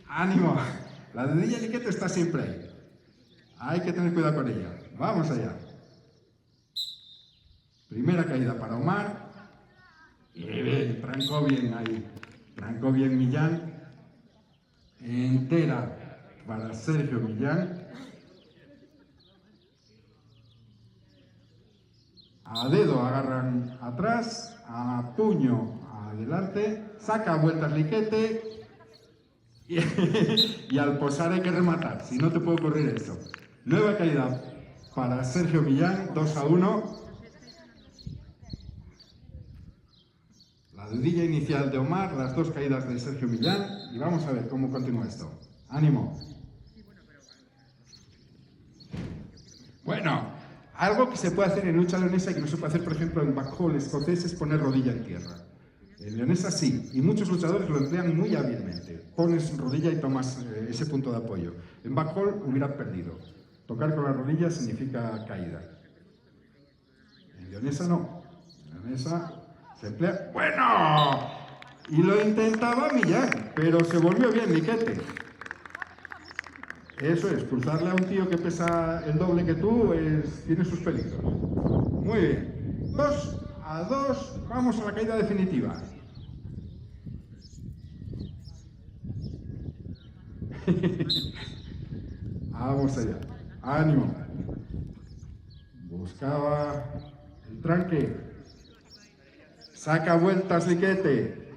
¡Ánimo! La dedilla de Liquete está siempre ahí. Hay que tener cuidado con ella. Vamos allá. Primera caída para Omar. Y bien, trancó bien ahí. Trancó bien Millán. Entera para Sergio Millán. A dedo agarran atrás, a puño adelante, saca vueltas Liquete y al posar hay que rematar, si no te puede ocurrir esto. Nueva caída para Sergio Millán, 2-1. La dedilla inicial de Omar, las dos caídas de Sergio Millán, y vamos a ver cómo continúa esto. ¡Ánimo! Bueno, algo que se puede hacer en lucha leonesa y que no se puede hacer, por ejemplo, en backhold escocés es poner rodilla en tierra. En leonesa sí, y muchos luchadores lo emplean muy hábilmente. Pones rodilla y tomas ese punto de apoyo. En backhold hubieras perdido. Tocar con la rodilla significa caída. En leonesa no. En leonesa se emplea... ¡Bueno! Y lo intentaba Millán, pero se volvió bien Liquete. Eso es, cruzarle a un tío que pesa el doble que tú tiene sus peligros. Muy bien. 2-2, vamos a la caída definitiva. Vamos allá. Ánimo. Buscaba el tranque. Saca vueltas Liquete.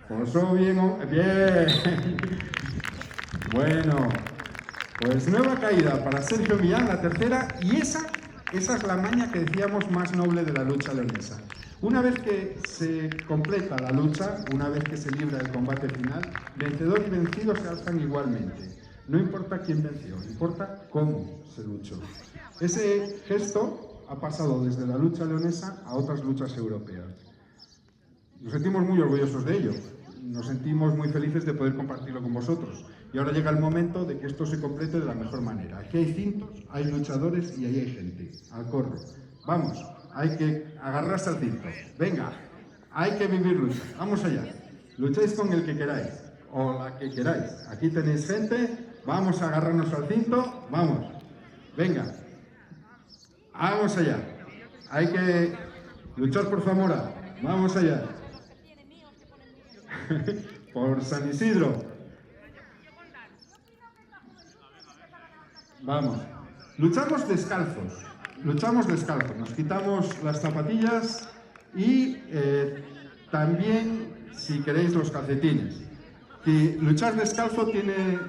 Posó bien. Bien. Bueno. Pues nueva caída para Sergio Millán, la tercera, y esa Esa es la maña que decíamos más noble de la lucha leonesa. Una vez que se completa la lucha, una vez que se libra el combate final, vencedor y vencido se alzan igualmente. No importa quién venció, importa cómo se luchó. Ese gesto ha pasado desde la lucha leonesa a otras luchas europeas. Nos sentimos muy orgullosos de ello, nos sentimos muy felices de poder compartirlo con vosotros. Y ahora llega el momento de que esto se complete de la mejor manera. Aquí hay cintos, hay luchadores y ahí hay gente. Al corro. Vamos, hay que agarrarse al cinto. Venga, hay que vivir lucha. Vamos allá. Luchéis con el que queráis o la que queráis. Aquí tenéis gente. Vamos a agarrarnos al cinto. Vamos. Venga. Vamos allá. Hay que luchar por Zamora. Vamos allá. Por San Isidro. Vamos. Luchamos descalzos. Nos quitamos las zapatillas y también, si queréis, los calcetines. Y luchar descalzo tiene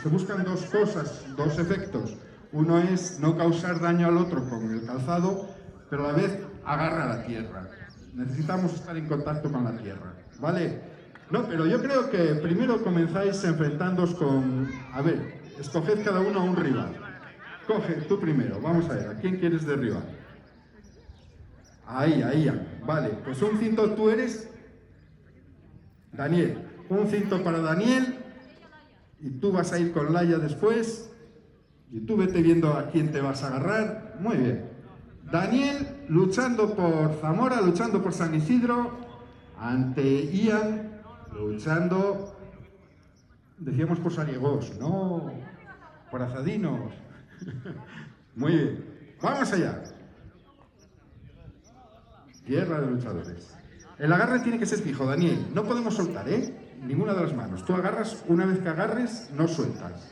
se buscan dos cosas, dos efectos. Uno es no causar daño al otro con el calzado, pero a la vez agarra la tierra. Necesitamos estar en contacto con la tierra, ¿vale? No, pero yo creo que primero comenzáis enfrentándoos con... A ver, escoged cada uno a un rival. Coge tú primero, vamos a ver, ¿a quién quieres de rival? Ahí, vale, pues un cinto tú eres Daniel, un cinto para Daniel y tú vas a ir con Laia después y tú vete viendo a quién te vas a agarrar. Muy bien. Daniel luchando por Zamora, luchando por San Isidro, ante Ian, luchando, decíamos por Sariegós, no, por Azadinos. Muy bien, vamos allá. Tierra de luchadores. El agarre tiene que ser fijo, Daniel. No podemos soltar, ¿eh? Ninguna de las manos. Tú agarras, una vez que agarres, no sueltas.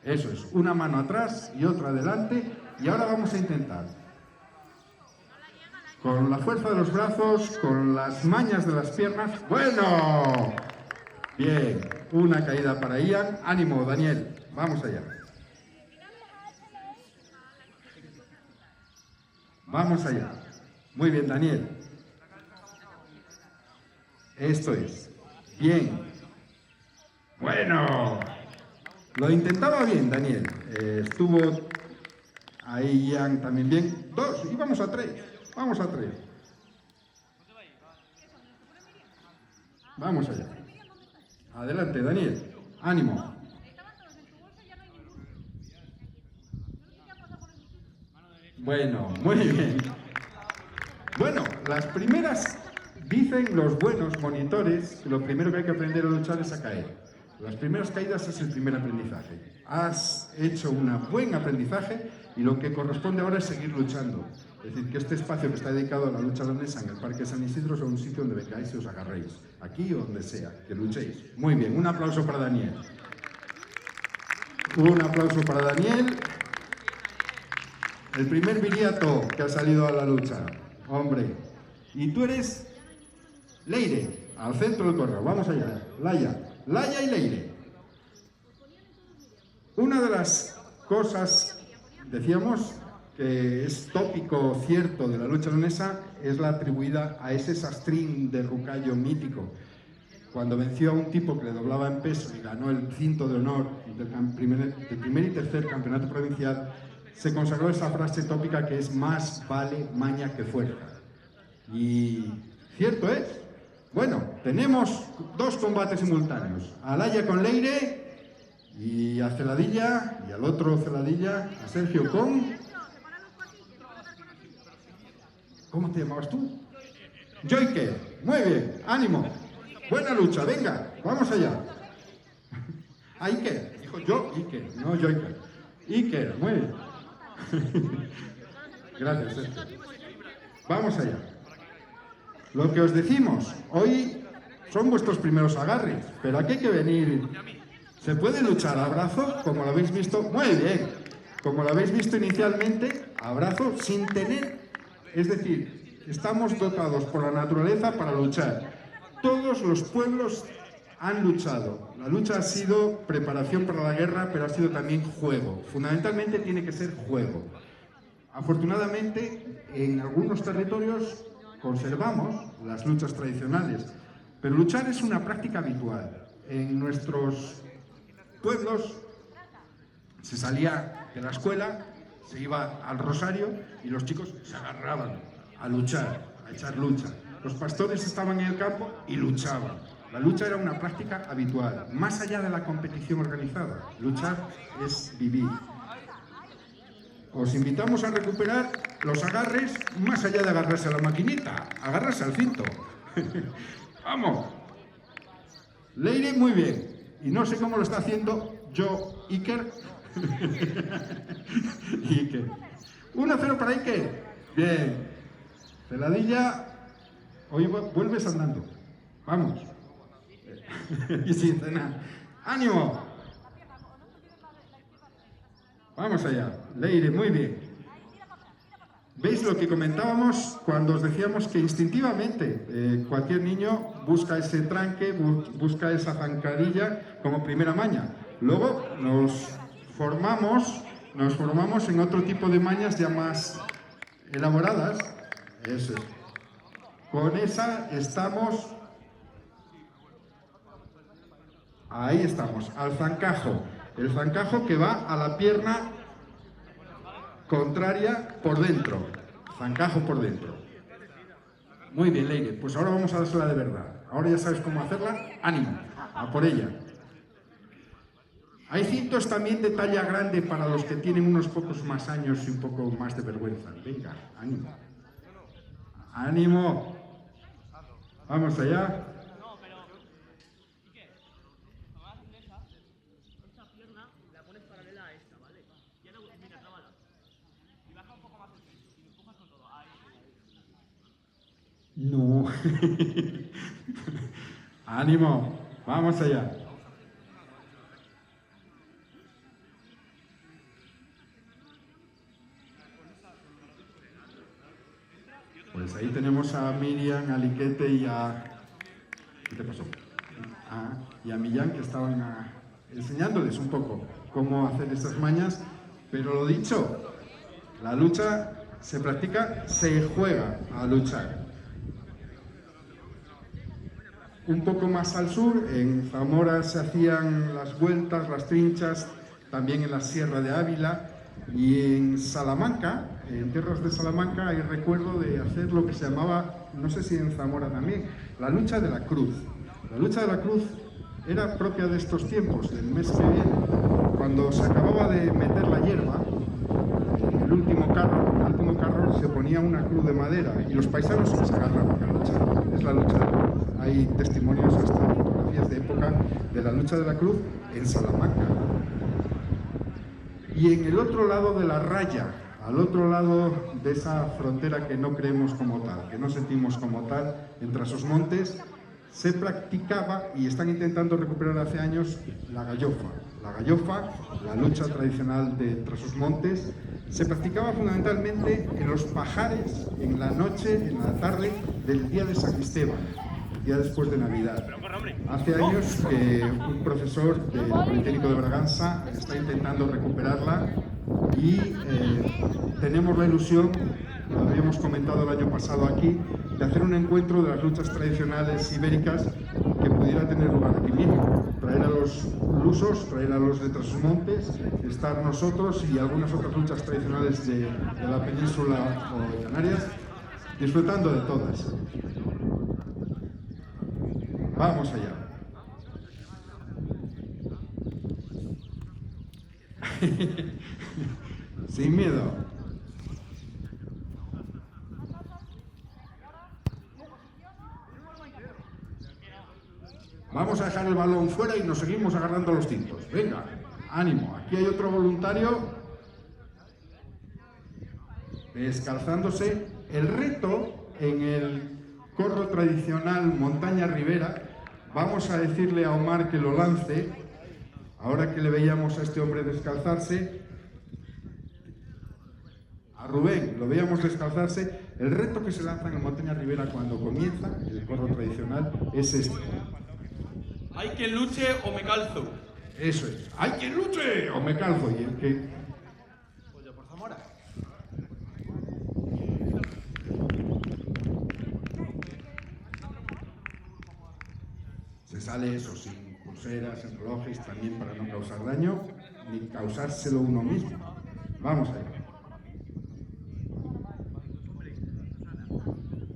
Eso es, una mano atrás y otra adelante. Y ahora vamos a intentar, con la fuerza de los brazos, con las mañas de las piernas. ¡Bueno! Bien, una caída para Ian. Ánimo, Daniel. Vamos allá. Vamos allá. Muy bien, Daniel. Esto es. Bien. Bueno. Lo intentaba bien, Daniel. Estuvo ahí Ian también bien. 2 y vamos a 3. Vamos a 3. Vamos allá. Adelante, Daniel. Ánimo. Bueno, muy bien. Bueno, las primeras, dicen los buenos monitores, que lo primero que hay que aprender a luchar es a caer. Las primeras caídas es el primer aprendizaje. Has hecho un buen aprendizaje y lo que corresponde ahora es seguir luchando. Es decir, que este espacio que está dedicado a la lucha leonesa en el Parque San Isidro sea un sitio donde vengáis y os agarréis. Aquí o donde sea, que luchéis. Muy bien, un aplauso para Daniel. Un aplauso para Daniel. El primer viriato que ha salido a la lucha. Hombre. Y tú eres Leire, al centro del correo. Vamos allá. Laia y Leire. Una de las cosas, decíamos, que es tópico cierto de la lucha leonesa es la atribuida a ese sastrín de Rucayo mítico. Cuando venció a un tipo que le doblaba en peso y ganó el cinto de honor del primer y tercer campeonato provincial, se consagró esa frase tópica que es más vale maña que fuerza. Y cierto es. Bueno, tenemos 2 combates simultáneos. A Laia con Leire y a Celadilla, y al otro Celadilla, a Sergio con... ¿Cómo te llamabas tú? Joyker. Muy bien, ánimo. Buena lucha, venga, vamos allá. A Iker, dijo yo Iker, no Joyker. Iker, muy bien. Gracias, Sergio. Vamos allá. Lo que os decimos, hoy son vuestros primeros agarres, pero aquí hay que venir. ¿Se puede luchar a brazo, como lo habéis visto? Muy bien. Como lo habéis visto inicialmente, a brazo sin tener... Es decir, estamos dotados por la naturaleza para luchar. Todos los pueblos han luchado. La lucha ha sido preparación para la guerra, pero ha sido también juego. Fundamentalmente tiene que ser juego. Afortunadamente, en algunos territorios conservamos las luchas tradicionales, pero luchar es una práctica habitual. En nuestros pueblos se salía de la escuela, se iba al rosario y los chicos se agarraban a luchar, a echar lucha. Los pastores estaban en el campo y luchaban. La lucha era una práctica habitual, más allá de la competición organizada. Luchar es vivir. Os invitamos a recuperar los agarres, más allá de agarrarse a la maquinita, agarrarse al cinto. ¡Vamos! Leire, muy bien. Y no sé cómo lo está haciendo Iker. Iker. 1-0 para Iker. Bien. Celadilla, hoy vuelves andando. Vamos. Y sin cenar. ¡Ánimo! Vamos allá. Leire, muy bien. ¿Veis lo que comentábamos cuando os decíamos que instintivamente cualquier niño busca ese tranque, busca esa zancadilla como primera maña? Luego nos formamos en otro tipo de mañas ya más elaboradas. Eso es. Con esa estamos... Ahí estamos, al zancajo. El zancajo que va a la pierna contraria por dentro. Zancajo por dentro. Muy bien, Leire. Pues ahora vamos a dársela de verdad. Ahora ya sabes cómo hacerla. ¡Ánimo! A por ella. Hay cintos también de talla grande para los que tienen unos pocos más años y un poco más de vergüenza. Venga, ánimo. ¡Ánimo! Vamos allá. No. Ánimo, vamos allá. Pues ahí tenemos a Miriam, a Liquete y a... ¿Qué te pasó? Y a Millán, que estaban enseñándoles un poco cómo hacer estas mañas. Pero lo dicho, la lucha se practica, se juega a luchar. Un poco más al sur, en Zamora se hacían las vueltas, las trinchas, también en la Sierra de Ávila, y en Salamanca, en tierras de Salamanca, hay recuerdo de hacer lo que se llamaba, no sé si en Zamora también, la lucha de la cruz. La lucha de la cruz era propia de estos tiempos, del mes que viene, cuando se acababa de meter la hierba, en el último carro se ponía una cruz de madera y los paisanos se agarraban a luchar. Es la lucha de la cruz. Hay testimonios, hasta fotografías de época, de la lucha de la cruz en Salamanca. Y en el otro lado de la raya, al otro lado de esa frontera que no creemos como tal, que no sentimos como tal, en Trasosmontes, se practicaba, y están intentando recuperar hace años, la gallofa. La gallofa, la lucha tradicional de Trasosmontes, se practicaba fundamentalmente en los pajares, en la noche, en la tarde del día de San Esteban, el día después de Navidad. Hace años que un profesor del Politécnico de Braganza está intentando recuperarla y tenemos la ilusión, lo habíamos comentado el año pasado aquí, de hacer un encuentro de las luchas tradicionales ibéricas que pudiera tener lugar aquí mismo. Traer a los lusos, traer a los de Trasosmontes, estar nosotros y algunas otras luchas tradicionales de la península o de Canarias, disfrutando de todas. Vamos allá. Sin miedo. Vamos a dejar el balón fuera y nos seguimos agarrando los cintos. Venga, ánimo. Aquí hay otro voluntario descalzándose. El reto en el corro tradicional Montaña Ribera, vamos a decirle a Omar que lo lance, ahora que le veíamos a este hombre descalzarse, a Rubén lo veíamos descalzarse. El reto que se lanza en Montaña Ribera cuando comienza el corro tradicional es este. Hay quien luche o me calzo. Eso es. ¡Hay quien luche! O me calzo. Y el que... Pues yo por Zamora. Se sale eso sin pulseras, sin relojes, también para no causar daño, ni causárselo uno mismo. Vamos allá.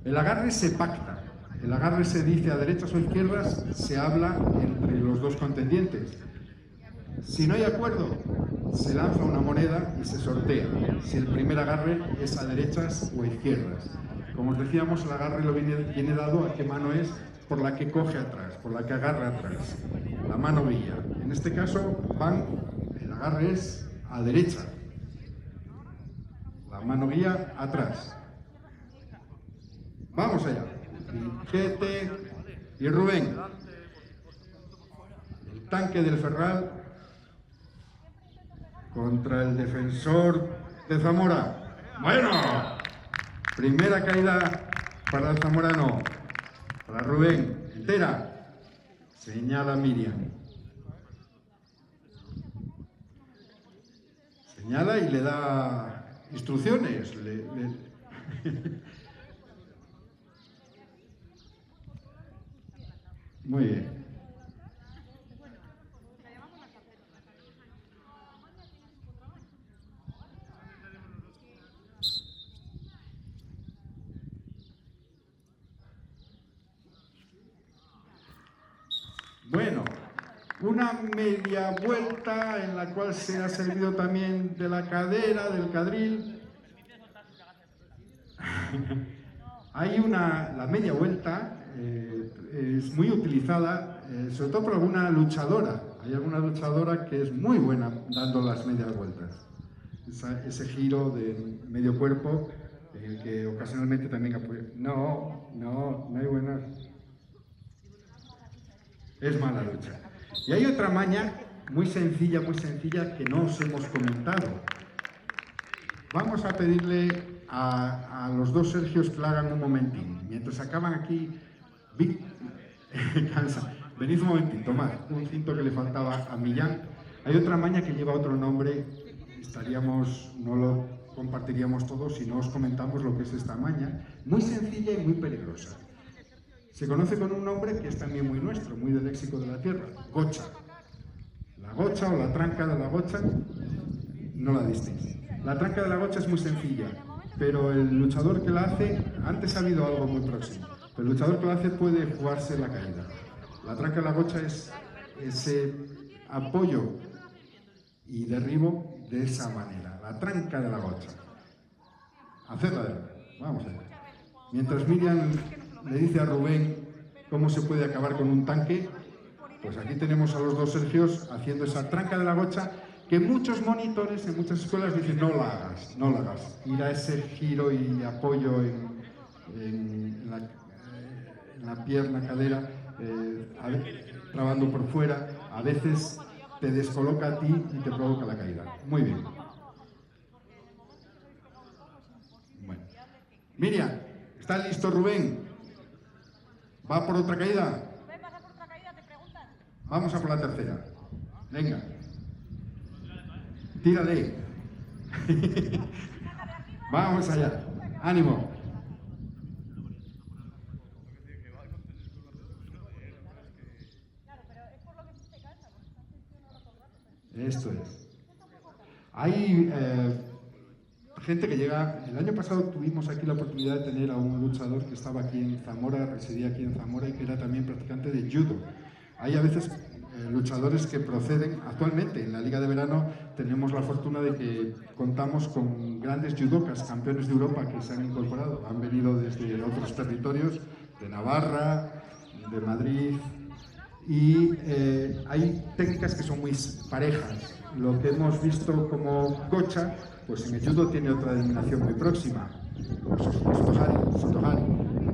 El agarre se pacta. El agarre se dice a derechas o izquierdas, se habla entre los dos contendientes. Si no hay acuerdo, se lanza una moneda y se sortea si el primer agarre es a derechas o a izquierdas. Como os decíamos, el agarre lo viene dado a qué mano es por la que coge atrás, por la que agarra atrás, la mano guía. En este caso, el agarre es a derecha, la mano guía atrás. Vamos allá. Quiquete y Rubén. El tanque del Ferral contra el defensor de Zamora. Bueno, primera caída para el zamorano, para Rubén. Entera. Señala Miriam. Señala y le da instrucciones. Muy bien. Bueno, una media vuelta en la cual se ha servido también de la cadera, del cadril. Hay la media vuelta es muy utilizada, sobre todo por alguna luchadora. Hay alguna luchadora que es muy buena dando las medias vueltas. Ese giro de medio cuerpo, en el que ocasionalmente también apoya. No hay buenas. Es mala lucha. Y hay otra maña muy sencilla que no os hemos comentado. Vamos a pedirle a los dos Sergios que la hagan un momentín. Mientras acaban aquí, venid un momentín, tomad un cinto que le faltaba a Millán. Hay otra maña que lleva otro nombre, no lo compartiríamos todos si no os comentamos lo que es esta maña, muy sencilla y muy peligrosa. Se conoce con un nombre que es también muy nuestro, muy del léxico de la tierra, gocha. La gocha o la tranca de la gocha, no la distinguís. La tranca de la gocha es muy sencilla, pero el luchador que la hace, antes ha habido algo muy próximo, pero el luchador que la hace puede jugarse la caída. La tranca de la gocha es ese apoyo y derribo de esa manera, la tranca de la gocha. Hacerla de verdad, vamos allá. Mientras Miriam le dice a Rubén cómo se puede acabar con un tanque, pues aquí tenemos a los dos Sergios haciendo esa tranca de la gocha que muchos monitores en muchas escuelas dicen no la hagas. Ir a ese giro y apoyo en la pierna, cadera, trabando por fuera, a veces te descoloca a ti y te provoca la caída. Muy bien. Bueno. Miriam, ¿está listo Rubén? ¿Va por otra caída? Vamos a por la tercera. Venga. Tírale. Vamos allá. Ánimo. Esto es. Hay gente que llega. El año pasado tuvimos aquí la oportunidad de tener a un luchador que estaba aquí en Zamora, residía aquí en Zamora y que era también practicante de judo. Hay a veces luchadores que proceden. Actualmente en la Liga de Verano tenemos la fortuna de que contamos con grandes judokas, campeones de Europa que se han incorporado. Han venido desde otros territorios, de Navarra, de Madrid. Y hay técnicas que son muy parejas. Lo que hemos visto como gocha, pues en el judo tiene otra denominación muy próxima, sotohari.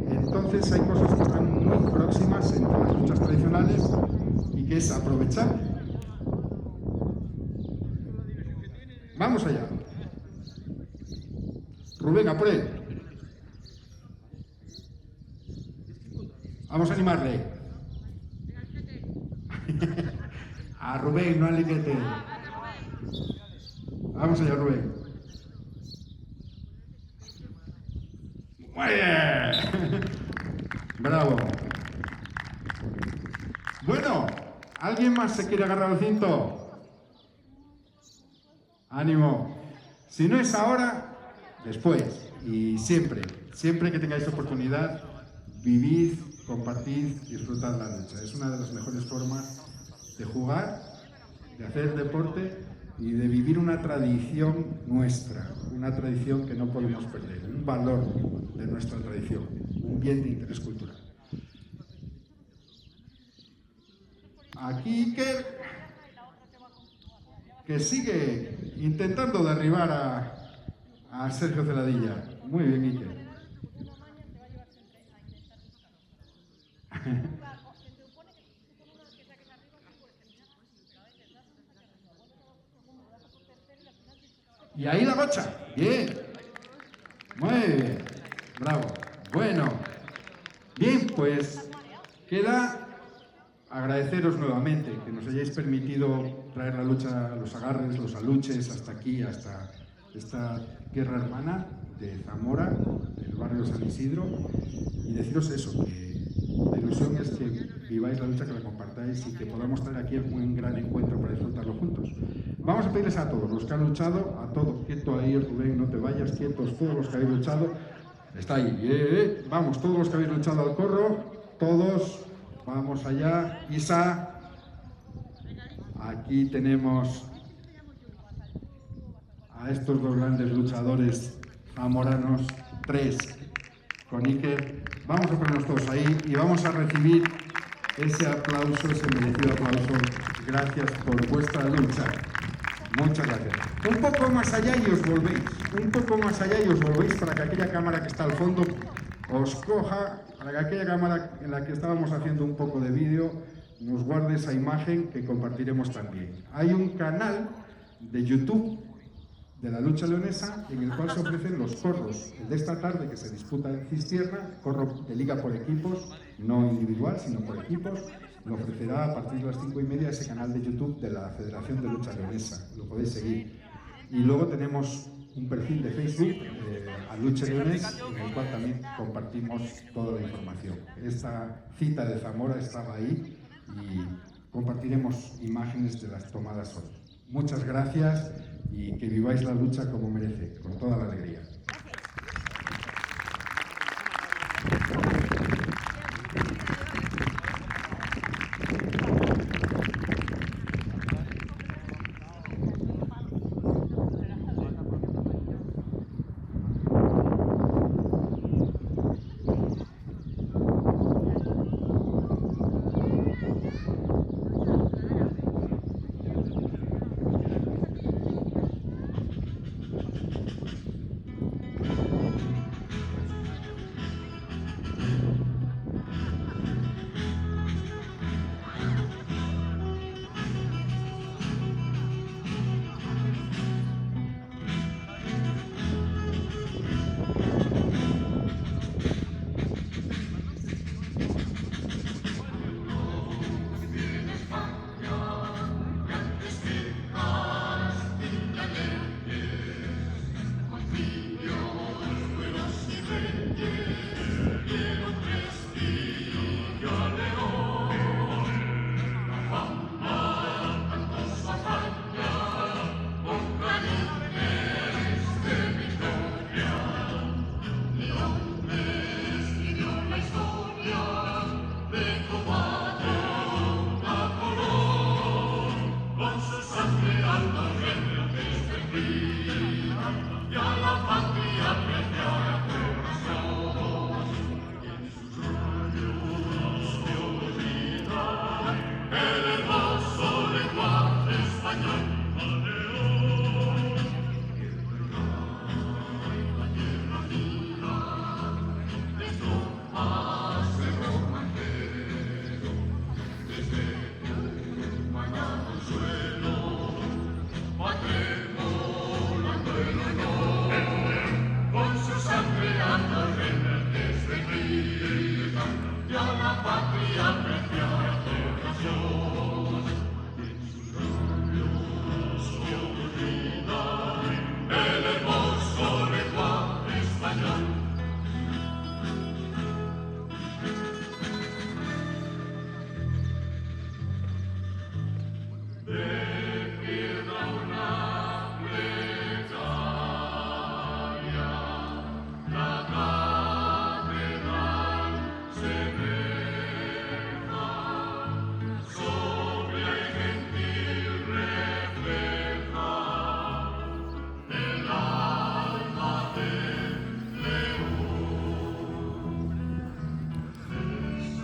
Entonces hay cosas que están muy próximas entre las luchas tradicionales y que es aprovechable. Vamos allá. Rubén, a por él. Vamos a animarle. A Rubén, no a Liquete. Vamos allá, Rubén. Muy bien. Bravo. Bueno, ¿alguien más se quiere agarrar al cinto? Ánimo. Si no es ahora, después. Y siempre, siempre que tengáis oportunidad, vivid, compartid, disfrutad la lucha. Es una de las mejores formas de jugar, de hacer deporte y de vivir una tradición nuestra, una tradición que no podemos perder, un valor de nuestra tradición, un bien de interés cultural. Aquí que sigue intentando derribar a Sergio Celadilla. Muy bien, Iker. Y ahí la gocha. Bien. Muy bien. Bravo. Bueno. Bien, pues queda agradeceros nuevamente que nos hayáis permitido traer la lucha, los agarres, los aluches hasta aquí, hasta esta tierra hermana de Zamora, del barrio San Isidro, y deciros eso, que la ilusión es que viváis la lucha, que la compartáis y que podamos traer aquí un gran encuentro para disfrutarlo juntos. Vamos a pedirles a todos los que han luchado, a todos, quieto ahí, Rubén, no te vayas, quietos, todos los que habéis luchado, está ahí, vamos, todos los que habéis luchado al corro, todos, vamos allá, Isa, aquí tenemos a estos dos grandes luchadores zamoranos, tres, con Iker. Vamos a ponernos todos ahí y vamos a recibir ese aplauso, ese merecido aplauso. Gracias por vuestra lucha. Muchas gracias. Un poco más allá y os volvéis. Un poco más allá y os volvéis para que aquella cámara que está al fondo os coja, para que aquella cámara en la que estábamos haciendo un poco de vídeo nos guarde esa imagen que compartiremos también. Hay un canal de YouTube de la lucha leonesa en el cual se ofrecen los corros. El de esta tarde, que se disputa en Cistierna, corro de liga por equipos, no individual, sino por equipos, lo ofrecerá a partir de las 5:30 ese canal de YouTube de la Federación de Lucha Leonesa. Lo podéis seguir. Y luego tenemos un perfil de Facebook, a Lucha Leones, en el cual también compartimos toda la información. Esta cita de Zamora estaba ahí y compartiremos imágenes de las tomadas hoy. Muchas gracias y que viváis la lucha como merece, con toda la alegría.